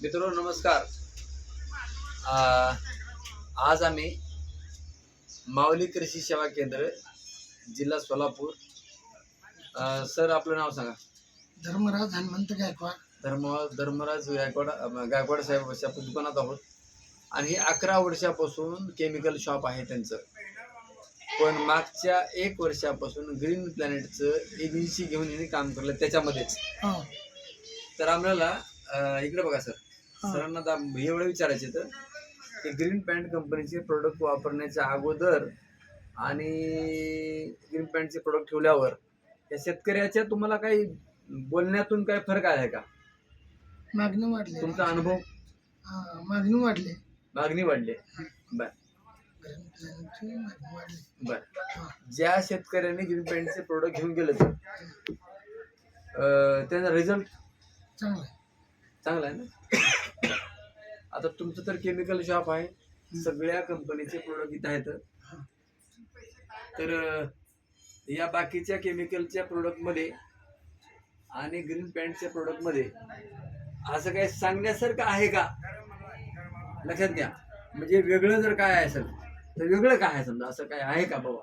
मित्रो नमस्कार. आज आम्ही माऊली कृषी सेवा केंद्र जिल्हा सोलापूर. सर आपलं नाव सांगा. धर्मराज हनुमंत गायकवाड. धर्मराज गायकवाड साहेब आपण दुकानात आहोत आणि हे 11 वर्षापासून केमिकल शॉप आहे त्यांचं. पण मागच्या 1 वर्षापासून ग्रीन प्लॅनेटचं एजन्सी घेऊन यांनी काम केलं त्याच्यामध्येच. तर आम्हाला इकडे बघा सर, सरांना एवढं विचारायचं तर की ग्रीन पॅन्ट कंपनीचे प्रोडक्ट वापरण्याच्या अगोदर आणि ग्रीन पॅन्टचे प्रोडक्ट ठेवल्यावर या शेतकऱ्याच्या तुम्हाला काही बोलण्यातून काही फरक आहे का? मागणी वाढली. तुमचा अनुभव? मागणी वाढली. मागणी वाढली. बर बर. ज्या शेतकऱ्यांनी ग्रीन पॅन्टचे प्रोडक्ट घेऊन गेले तर त्याचा रिझल्ट चांगला आहे ना. आता तुमचं तर केमिकल शॉप आहे, सगळ्या कंपनीचे प्रोडक्ट इथं आहेत. तर या बाकीच्या केमिकलच्या प्रोडक्टमध्ये आणि ग्रीन पॅन्टच्या प्रोडक्टमध्ये असं काही सांगण्यासारखं आहे का? लक्षात घ्या. म्हणजे वेगळं जर काय असेल तर वेगळं काय आहे, समजा असं काय आहे का बाबा?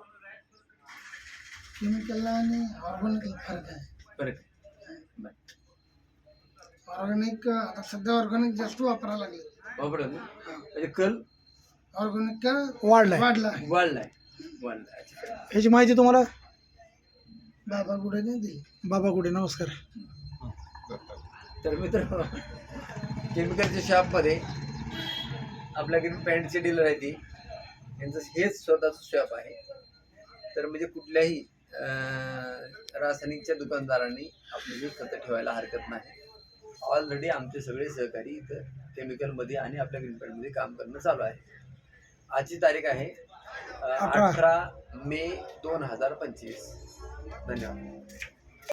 केमिकल आणि ऑर्गॅनिक फरक आहे. फरक ऑर्गॅनिक आता सध्या ऑर्गॅनिक जास्त वापरायला लागले. वापरत ना, म्हणजे कल ऑर्गॅनिक का वाढलाय. याची माहिती तुम्हाला बाबा गुडे नाही दिली. बाबा गुडे, नमस्कार. तर मित्र, केमिकलच्या शॉपमध्ये आपल्या ग्रीन पॅन्टचे डीलर आहे ती, यांचं हेच स्वतःचं शॉप आहे. तर म्हणजे कुठल्याही रासायनिकच्या दुकानदारांनी आपली जी खतं ठेवायला हरकत नाही. ऑलरेडी आमचे सगळे सहकारी इथं केमिकलमध्ये आणि आपल्या ग्रीन पॅन्टमध्ये काम करणं चालू आहे. आजची तारीख आहे 18 मे 2025. धन्यवाद.